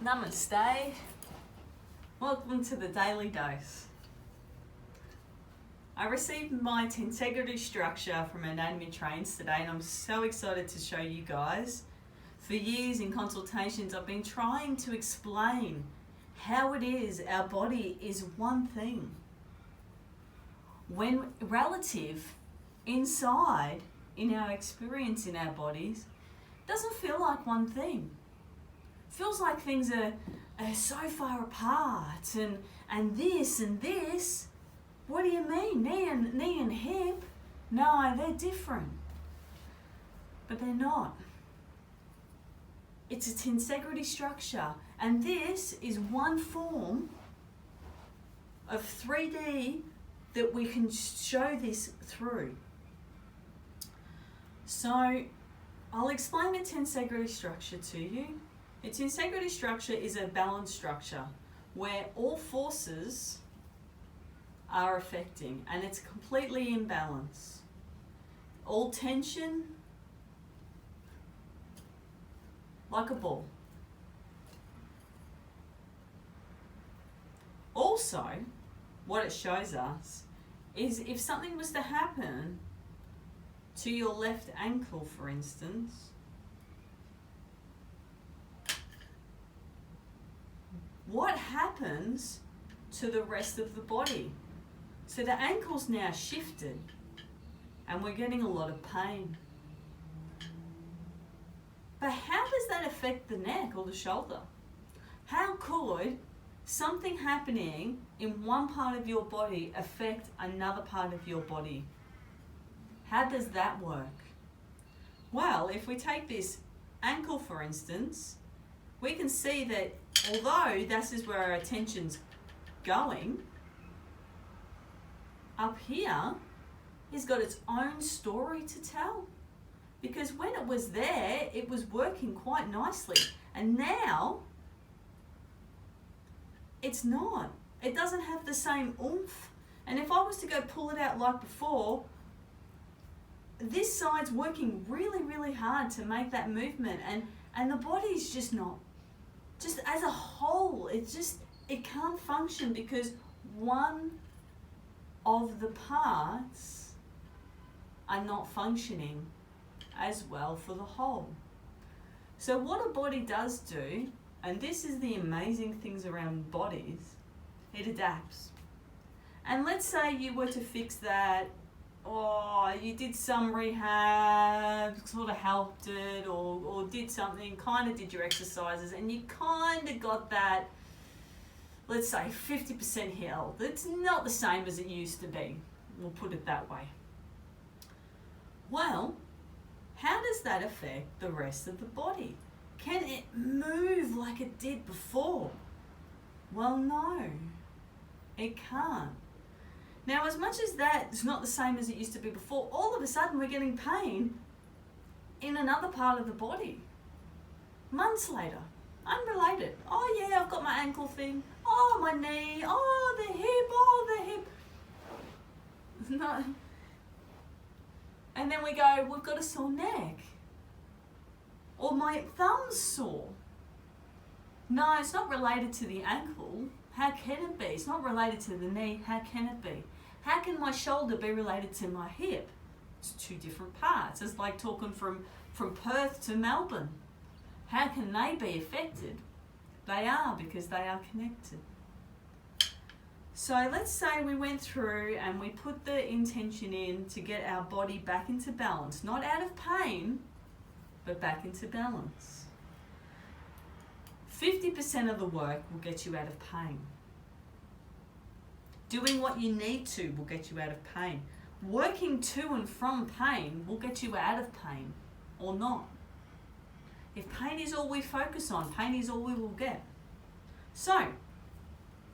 Namaste. Welcome to the Daily Dose. I received my tensegrity structure from Anatomy Trains today and I'm so excited to show you guys. For years in consultations I've been trying to explain how it is our body is one thing. When relative inside in our experience in our bodies doesn't feel like one thing. Feels like things are so far apart and this and this. What do you mean? Knee and hip? No, they're different. But they're not. It's a tensegrity structure, and this is one form of 3D that we can show this through. So I'll explain the tensegrity structure to you. A tensegrity structure is a balanced structure where all forces are affecting and it's completely in balance. All tension, like a ball. Also, what it shows us is if something was to happen to your left ankle, for instance, what happens to the rest of the body? So the ankle's now shifted and we're getting a lot of pain. But how does that affect the neck or the shoulder? How could something happening in one part of your body affect another part of your body? How does that work? Well, if we take this ankle, for instance, we can see that although this is where our attention's going, up here has got its own story to tell. Because when it was there, it was working quite nicely. And now, it's not. It doesn't have the same oomph. And if I was to go pull it out like before, this side's working really, really hard to make that movement. And the body's just not. Just as a whole, it can't function because one of the parts are not functioning as well for the whole. So what a body does do, and this is the amazing things around bodies, it adapts. And let's say you were to fix that, or you did some rehab, sort of helped it, or did something, kind of did your exercises, and you kind of got that, let's say 50% healed. It's not the same as it used to be, we'll put it that way. Well, how does that affect the rest of the body? Can it move like it did before? Well, no, it can't. Now, as much as that is not the same as it used to be before, all of a sudden we're getting pain in another part of the body. Months later, unrelated. Oh yeah, I've got my ankle thing. Oh, my knee. Oh, the hip. Oh, the hip. No. And then we go, we've got a sore neck. Or my thumb's sore. No, it's not related to the ankle. How can it be? It's not related to the knee. How can it be? How can my shoulder be related to my hip? It's two different parts. It's like talking from Perth to Melbourne. How can they be affected? They are, because they are connected. So let's say we went through and we put the intention in to get our body back into balance. Not out of pain, but back into balance. 50% of the work will get you out of pain. Doing what you need to will get you out of pain. Working to and from pain will get you out of pain, or not. If pain is all we focus on, pain is all we will get. So,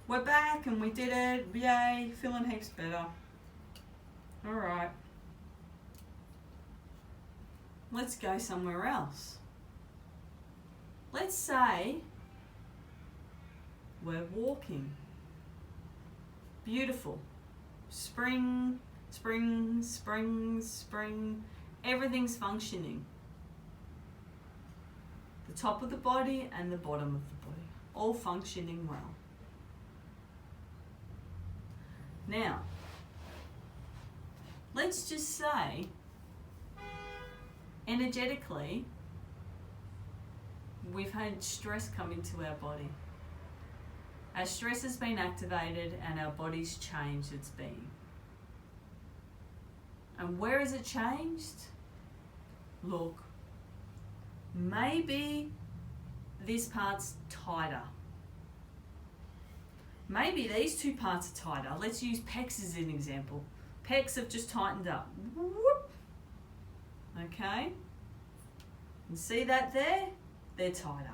we're back and we did it. Yay, feeling heaps better. Alright. Let's go somewhere else. Let's say we're walking. Beautiful. Spring, spring, spring, spring. Everything's functioning. The top of the body and the bottom of the body. all functioning well. Now, let's just say, energetically, we've had stress come into our body. Our stress has been activated and our body's changed its being. And where has it changed? Look, maybe this part's tighter. Maybe these two parts are tighter. Let's use pecs as an example. Pecs have just tightened up. Whoop. Okay? And see that there? They're tighter.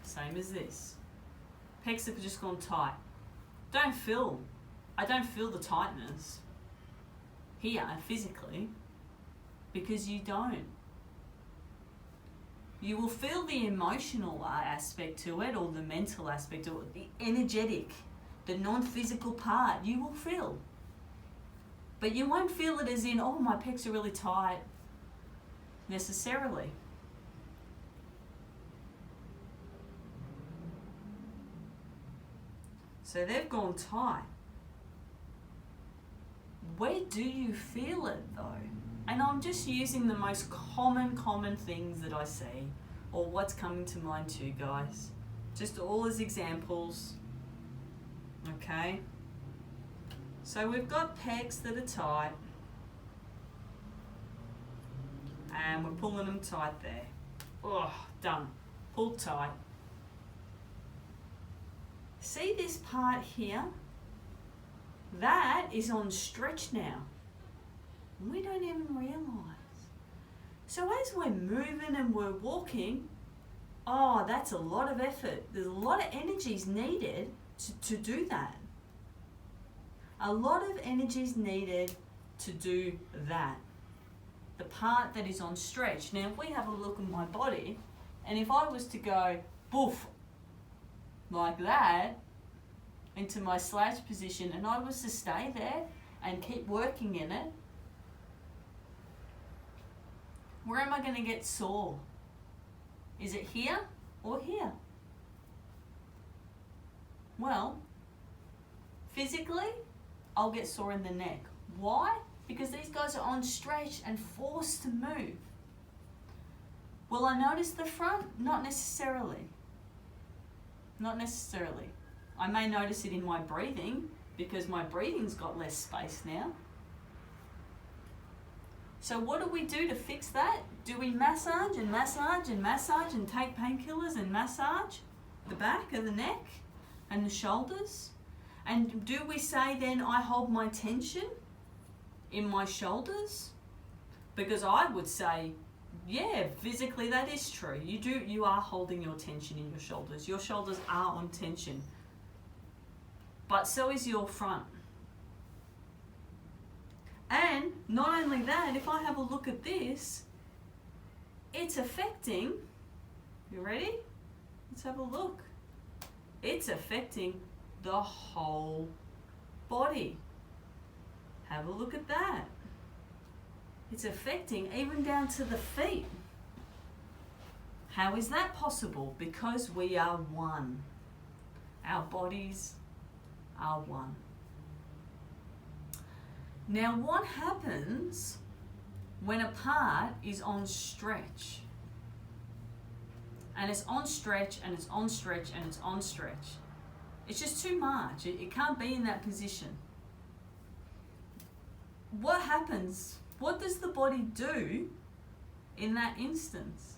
Same as this. Pecs have just gone tight. I don't feel the tightness here physically, because you don't. You will feel the emotional aspect to it, or the mental aspect, or the energetic, the non-physical part, you will feel. But you won't feel it as in, oh, my pecs are really tight, necessarily. So they've gone tight. Where do you feel it though? And I'm just using the most common things that I see, or what's coming to mind to you guys. Just all as examples. Okay? So we've got pecs that are tight. And we're pulling them tight there. Oh, done. Pulled tight. See this part here? That is on stretch now. We don't even realise. So as we're moving and we're walking, oh, that's a lot of effort. There's a lot of energies needed to do that. A lot of energies needed to do that. The part that is on stretch. Now, if we have a look at my body, and if I was to go boof like that into my slouch position, and I was to stay there and keep working in it, where am I going to get sore? Is it here or here? Well, physically, I'll get sore in the neck. Why? Because these guys are on stretch and forced to move. Will I notice the front? Not necessarily. Not necessarily. I may notice it in my breathing, because my breathing's got less space now. So what do we do to fix that? Do we massage and massage and massage and take painkillers and massage the back of the neck and the shoulders? And do we say then I hold my tension in my shoulders? Because I would say, yeah, physically that is true. You are holding your tension in your shoulders. Your shoulders are on tension. But so is your front. And not only that, if I have a look at this, it's affecting, you ready? Let's have a look. It's affecting the whole body. Have a look at that. It's affecting even down to the feet. How is that possible? Because we are one. Our bodies are one. Now, what happens when a part is on stretch? And it's on stretch, and it's on stretch, and it's on stretch. It's just too much. It can't be in that position. What happens? What does the body do in that instance?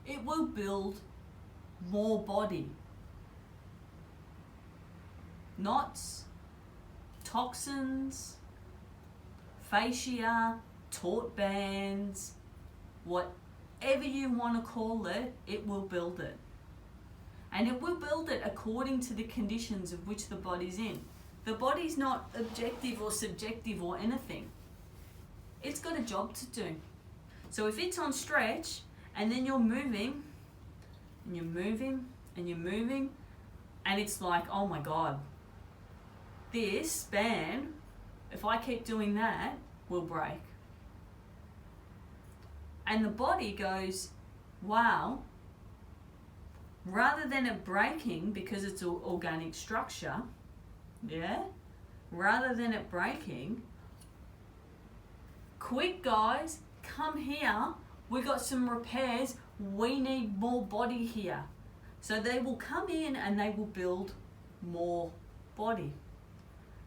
It will build more body. Knots, toxins, fascia, taut bands, whatever you want to call it, it will build it. And it will build it according to the conditions of which the body's in. The body's not objective or subjective or anything. It's got a job to do. So if it's on stretch, and then you're moving, and you're moving, and you're moving, and it's like, oh my God, this span, if I keep doing that, will break. And the body goes, Well, rather than it breaking because it's an organic structure, yeah, rather than it breaking, quick guys, come here, we got some repairs, we need more body here. So they will come in and they will build more body.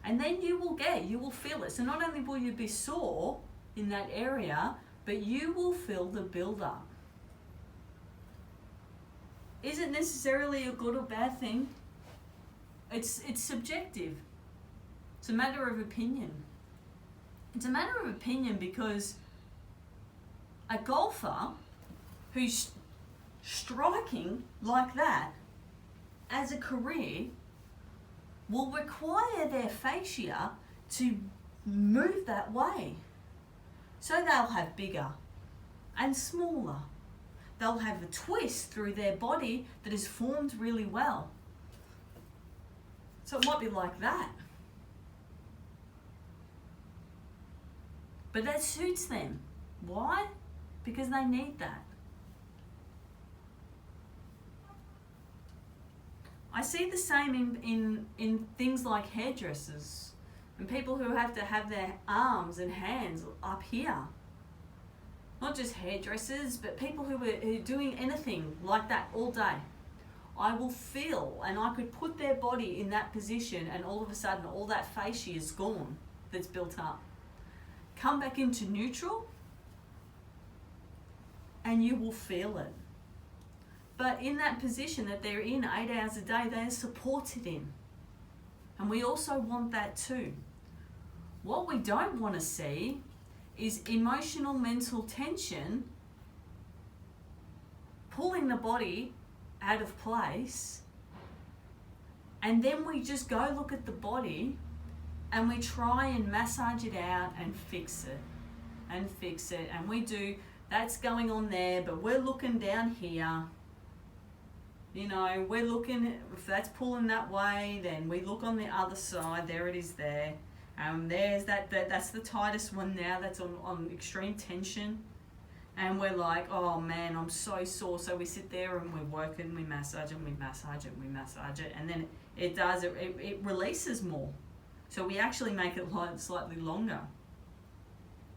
And then you will feel it. So not only will you be sore in that area, but you will feel the build-up. Is it necessarily a good or bad thing? It's subjective. It's a matter of opinion. It's a matter of opinion because a golfer who's striking like that as a career will require their fascia to move that way. So they'll have bigger and smaller. They'll have a twist through their body that is formed really well. So it might be like that. But that suits them. Why? Because they need that. I see the same in things like hairdressers and people who have to have their arms and hands up here. Not just hairdressers, but people who are doing anything like that all day. I will feel, and I could put their body in that position and all of a sudden all that fascia is gone that's built up. Come back into neutral and you will feel it. But in that position that they're in 8 hours a day, they are supported in. And we also want that too. What we don't want to see is emotional, mental tension pulling the body out of place, and then we just go look at the body and we try and massage it out and fix it and we do, that's going on there, but we're looking down here, you know, we're looking, if that's pulling that way, then we look on the other side, there it is there. There's that's the tightest one now, that's on extreme tension. And we're like, oh man, I'm so sore. So we sit there and we're working, we massage and we massage it, we massage it. And then it releases more. So we actually make it slightly longer.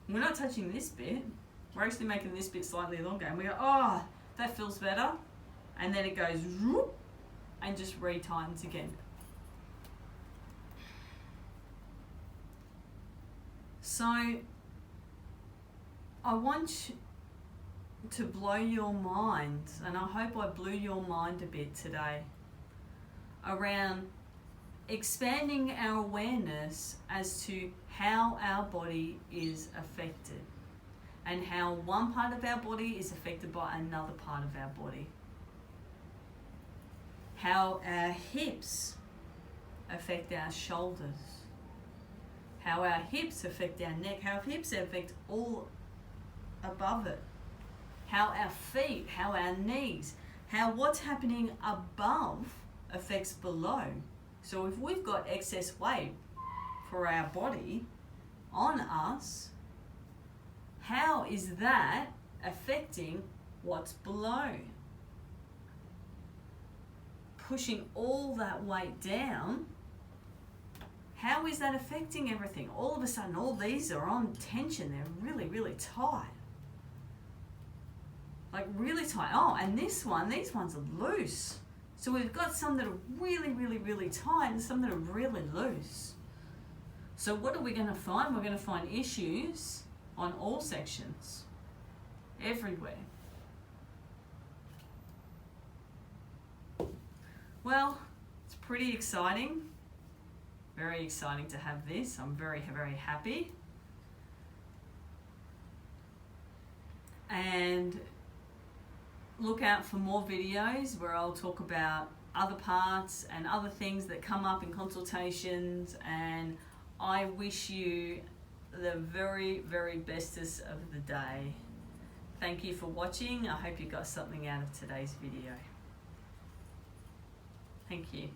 We're not touching this bit. We're actually making this bit slightly longer. And we go, oh, that feels better. And then it goes, whoop, and just retightens again. So I want to blow your mind, and I hope I blew your mind a bit today, around expanding our awareness as to how our body is affected and how one part of our body is affected by another part of our body. How our hips affect our shoulders, how our hips affect our neck, how our hips affect all above it, how our feet, how our knees, how what's happening above affects below. So if we've got excess weight for our body on us, how is that affecting what's below? Pushing all that weight down, how is that affecting everything? All of a sudden, all these are on tension. They're really, really tight. Like really tight. Oh, and these ones are loose. So we've got some that are really, really, really tight and some that are really loose. So what are we going to find? We're going to find issues on all sections, everywhere. Well, it's pretty exciting. Very exciting to have this. I'm very, very happy. And look out for more videos where I'll talk about other parts and other things that come up in consultations, and I wish you the very, very bestest of the day. Thank you for watching. I hope you got something out of today's video. Thank you.